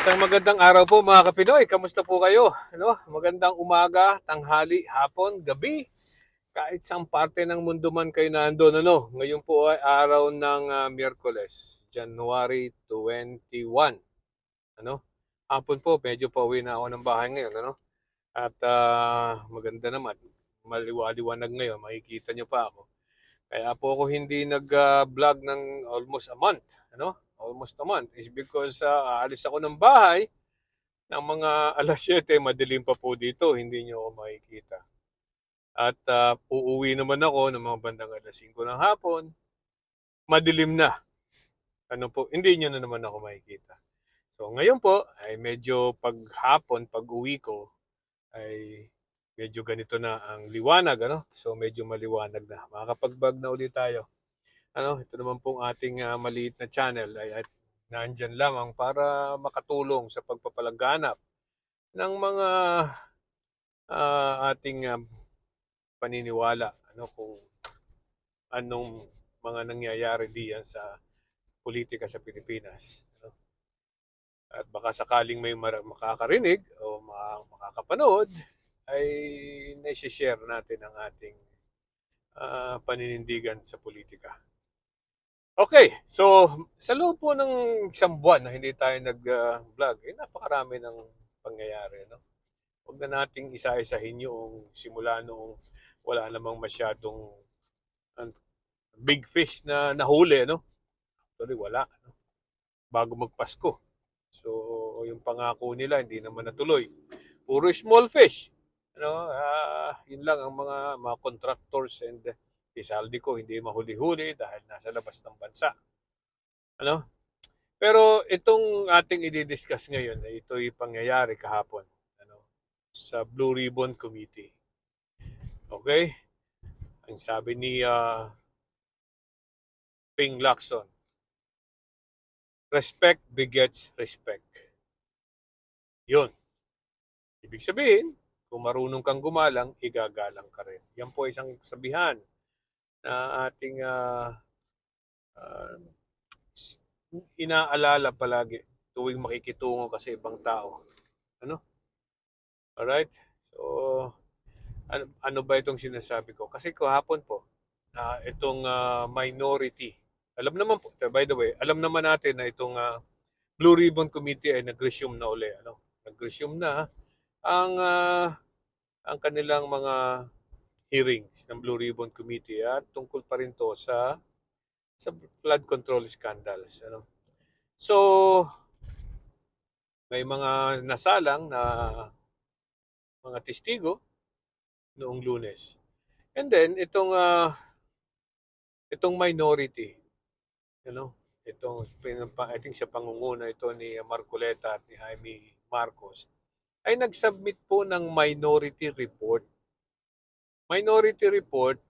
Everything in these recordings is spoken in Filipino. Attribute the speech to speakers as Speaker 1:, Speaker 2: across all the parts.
Speaker 1: Isang magandang araw po mga Kapinoy. Kamusta po kayo? Magandang umaga, tanghali, hapon, gabi. Kahit saang parte ng mundo man kayo nandoon. Ngayon po ay araw ng Miyerkules, January 21. Ano? Hapon po, medyo pauwi na ako ng bahay ngayon. At maganda naman. Maliwaliwanag ngayon. Makikita nyo pa ako. Kaya po ako hindi nag-vlog ng almost a month. Almost a month is because aalis ako ng bahay ng mga alas 7, madilim pa po dito, hindi nyo ako makikita. At uuwi naman ako ng mga bandang alas 5 ng hapon, madilim na. Hindi nyo na naman ako makikita. So ngayon po, ay medyo paghapon, pag uwi ko, ay medyo ganito na ang liwanag. So medyo maliwanag na. Makakapag-vlog na ulit tayo. Ito naman pong ating maliit na channel ay nandyan lamang para makatulong sa pagpapalaganap ng mga ating paniniwala kung anong mga nangyayari diyan sa politika sa Pilipinas. At baka sakaling may makakarinig o makakapanood ay nai-share natin ang ating paninindigan sa politika. Okay, so sa loob po ng isang buwan na hindi tayo nag-vlog, napakarami ng pangyayari. Huwag na nating isa-isahin yung simula noong wala namang masyadong big fish na nahuli. Actually, wala. Bago magpasko. So, yung pangako nila, hindi naman natuloy. Puro small fish. Yun lang ang mga contractors and isaldi ko, hindi mahuli-huli dahil nasa labas ng bansa. Pero itong ating i-discuss ngayon, ito'y pangyayari kahapon sa Blue Ribbon Committee. Okay? Ang sabi ni Ping Lacson, respect begets respect. Yun. Ibig sabihin, kung marunong kang gumalang, igagalang ka rin. Yan po isang sabihan na ating inaalala palagi tuwing makikitungo ka sa ibang tao. Alright? So, ano ba itong sinasabi ko? Kasi kahapon po, itong minority. Alam naman po, by the way, alam naman natin na itong Blue Ribbon Committee ay nag-resume na uli. Nag-resume na ang kanilang mga hearings ng Blue Ribbon Committee at tungkol pa rin to sa flood control scandals. So, may mga nasalang na mga testigo noong Lunes. And then itong minority, I think sa pangunguna ito ni Marcoleta at ni Jaime Marcos, ay nag-submit po ng minority report. Minority report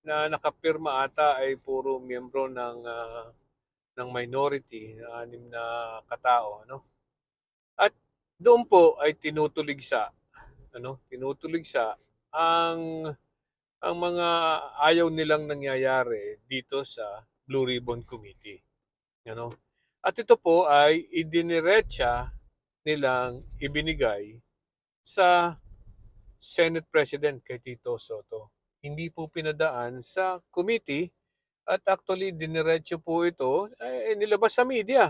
Speaker 1: na nakapirma ata ay puro miyembro ng minority, na 6 na katao. At doon po ay tinutuligsa ang mga ayaw nilang nangyayari dito sa Blue Ribbon Committee. At ito po ay idiniretsa nilang ibinigay sa Senate President kay Tito Soto. Hindi po pinadaan sa committee at actually diniretso po ito nilabas sa media.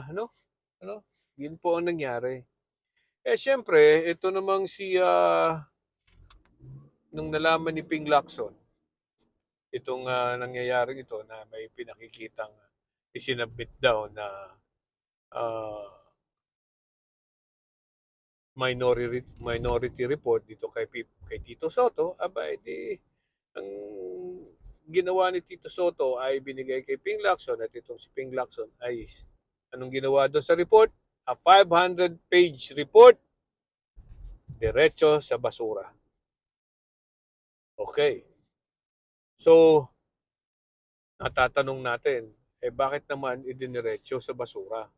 Speaker 1: Yun po ang nangyari. Siyempre, ito namang nung nalaman ni Ping Lacson, itong nangyayari ito na may pinakikitang isinabit daw na minority report dito kay Tito Soto, ang ginawa ni Tito Soto ay binigay kay Ping Lacson at itong si Ping Lacson ay anong ginawa doon sa report? A 500-page report diretso sa basura. Okay. So, natatanong natin, bakit naman idiniretso sa basura?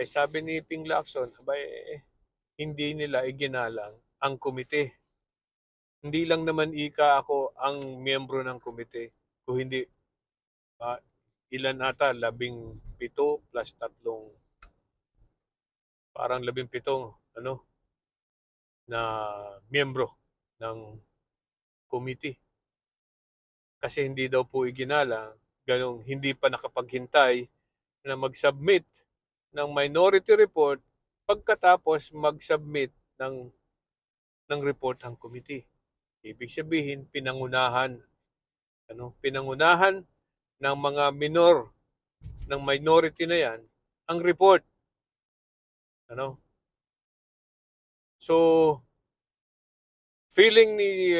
Speaker 1: Sabi ni Ping Lacson, hindi nila iginalang ang komite. Hindi lang naman ako ang miyembro ng komite. Kung hindi, ilan ata, 17 plus 3 parang 17 na miyembro ng committee. Kasi hindi daw po iginala, ganong hindi pa nakapaghintay na mag-submit ng minority report pagkatapos mag-submit ng report ang committee. Ibig sabihin, pinangunahan ng mga ng minority na yan, ang report. Ano? So, feeling ni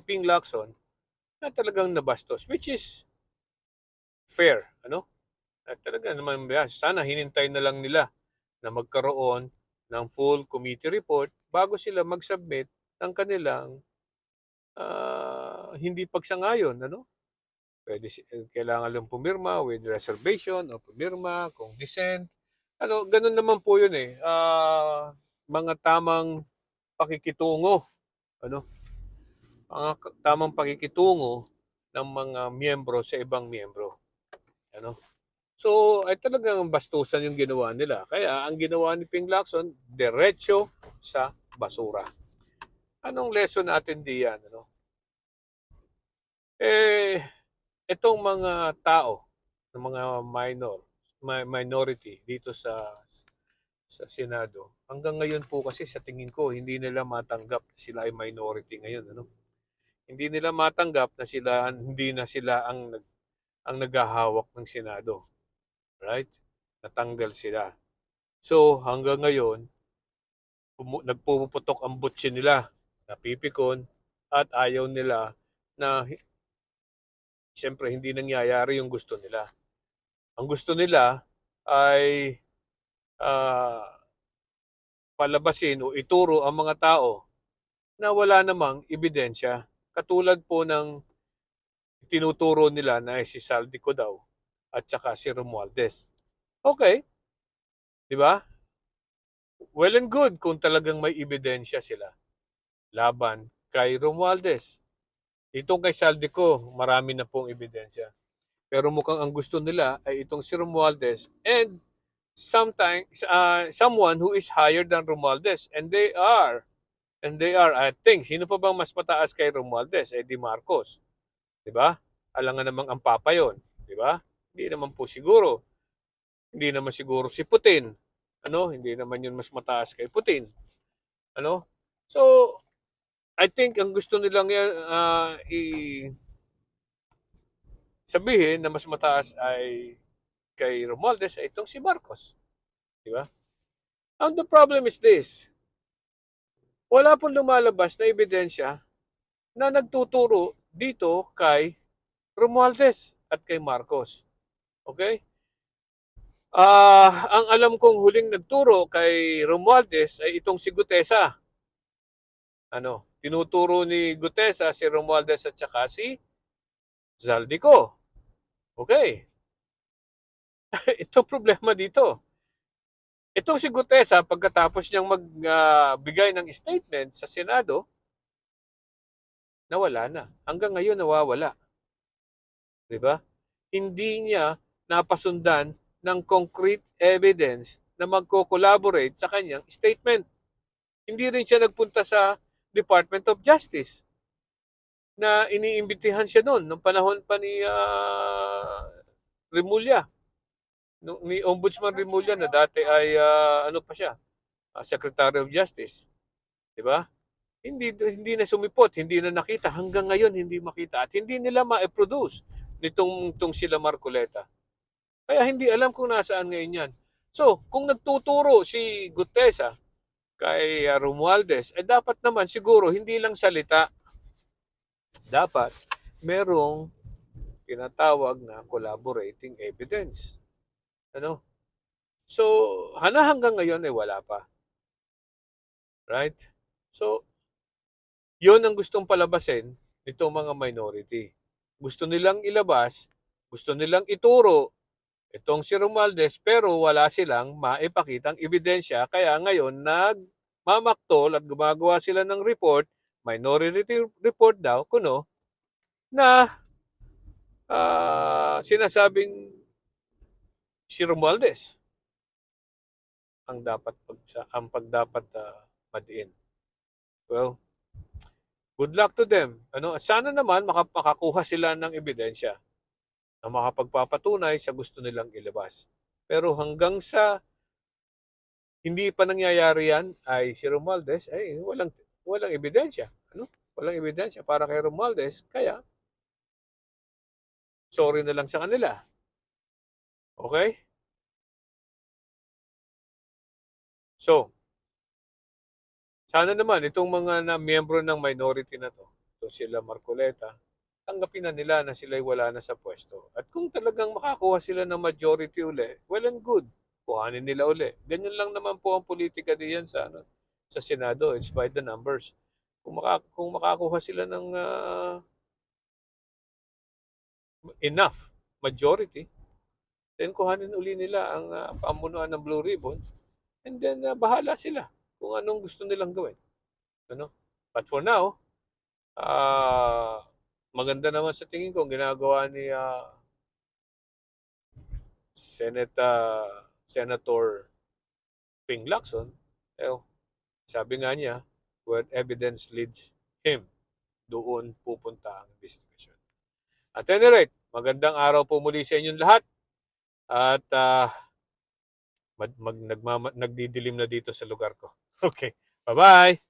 Speaker 1: Ping Lacson na talagang nabastos, which is fair. At talaga naman, sana hinintay na lang nila na magkaroon ng full committee report bago sila mag-submit ng kanilang hindi pagsang-ayon. Kailangan lang pumirma with reservation o pumirma kung dissent. Ganun naman po yun eh. Mga tamang pakikitungo. Mga tamang pakikitungo ng mga miyembro sa ibang miyembro. So, ay talagang bastusan yung ginawa nila. Kaya, ang ginawa ni Ping Lacson, diretso sa basura. Anong lesson natin diyan? Itong mga tao, ng mga minority dito sa Senado, hanggang ngayon po kasi sa tingin ko, hindi nila matanggap na sila ay minority ngayon. Hindi nila matanggap na hindi na sila ang naghahawak ng Senado. Right? Natanggal sila. So, hanggang ngayon, nagpuputok ang butsi nila, napipikon, at ayaw nila na, siyempre, hindi nangyayari yung gusto nila. Ang gusto nila ay palabasin o ituro ang mga tao na wala namang ebidensya. Katulad po ng tinuturo nila na si Saldico daw at saka si Romualdez. Okay, di ba? Well and good kung talagang may ebidensya sila laban kay Romualdez. Itong kay Saldico, marami na pong ebidensya. Pero mukhang ang gusto nila ay itong si Romualdez and sometimes someone who is higher than Romualdez. And they are, I think, sino pa bang mas mataas kay Romualdez? Di Marcos. Di ba? Alangan namang ang papa yon. Di ba? Hindi naman po siguro. Hindi naman siguro si Putin. Hindi naman yun mas mataas kay Putin. So, I think ang gusto nilang yan, sabihin na mas mataas ay kay Romualdez ay itong si Marcos. Di ba? And the problem is this. Wala pong lumalabas na ebidensya na nagtuturo dito kay Romualdez at kay Marcos. Okay? Ang alam kong huling nagturo kay Romualdez ay itong si Gutesa. Tinuturo ni Gutesa si Romualdez at saka si Zaldico. Okay. Ito problema dito. Itong si Gutesa, pagkatapos niyang magbigay ng statement sa Senado, nawala na. Hanggang ngayon nawawala. Diba? Hindi niya napasundan ng concrete evidence na magko-collaborate sa kanyang statement. Hindi rin siya nagpunta sa Department of Justice na iniimbitihan siya noon nung panahon pa ni Remulla. Ni Ombudsman Remulla na dati ay pa siya, Secretary of Justice. 'Di ba? Hindi na sumipot, hindi na nakita hanggang ngayon hindi makita at hindi nila ma-produce nitong sila Marcoleta. Kaya hindi alam kung nasaan ngayon 'yan. So, kung nagtuturo si Gutesa kay Romualdez, dapat naman siguro hindi lang salita. Dapat merong tinatawag na collaborating evidence. So, hanggang ngayon ay wala pa. Right? So, yun ang gustong palabasin nitong mga minority. Gusto nilang ilabas, gusto nilang ituro itong si Romualdez pero wala silang maipakitang ebidensya. Kaya ngayon nagmamaktol at gumagawa sila ng report, minority report daw, na sinasabing si Romualdez ang pagdapat madiin. Well, good luck to them. Sana naman makakuha sila ng ebidensya na makapagpapatunay sa gusto nilang ilabas. Pero hanggang sa hindi pa nangyayari yan, ay si Romualdez ay walang ebidensya. Walang ebidensya para kay Romualdez, kaya sorry na lang sa kanila. Okay? So, sana naman itong mga miyembro ng minority na to sila Marcoleta, tanggapin na nila na sila'y wala na sa pwesto. At kung talagang makakuha sila ng majority uli, well and good. Kuhanin nila uli. Ganyan lang naman po ang politika diyan sa Senado. It's by the numbers. Kung makakuha sila ng enough majority, then kuhanin uli nila ang pamunuan ng Blue Ribbon, and then bahala sila kung anong gusto nilang gawin. But for now, maganda naman sa tingin ko ang ginagawa ni Senator Ping Lacson. Sabi nga niya, where evidence leads him, doon pupunta ang investigasyon. At any rate, magandang araw po muli sa inyong lahat. At nagdidilim na dito sa lugar ko. Okay, bye-bye!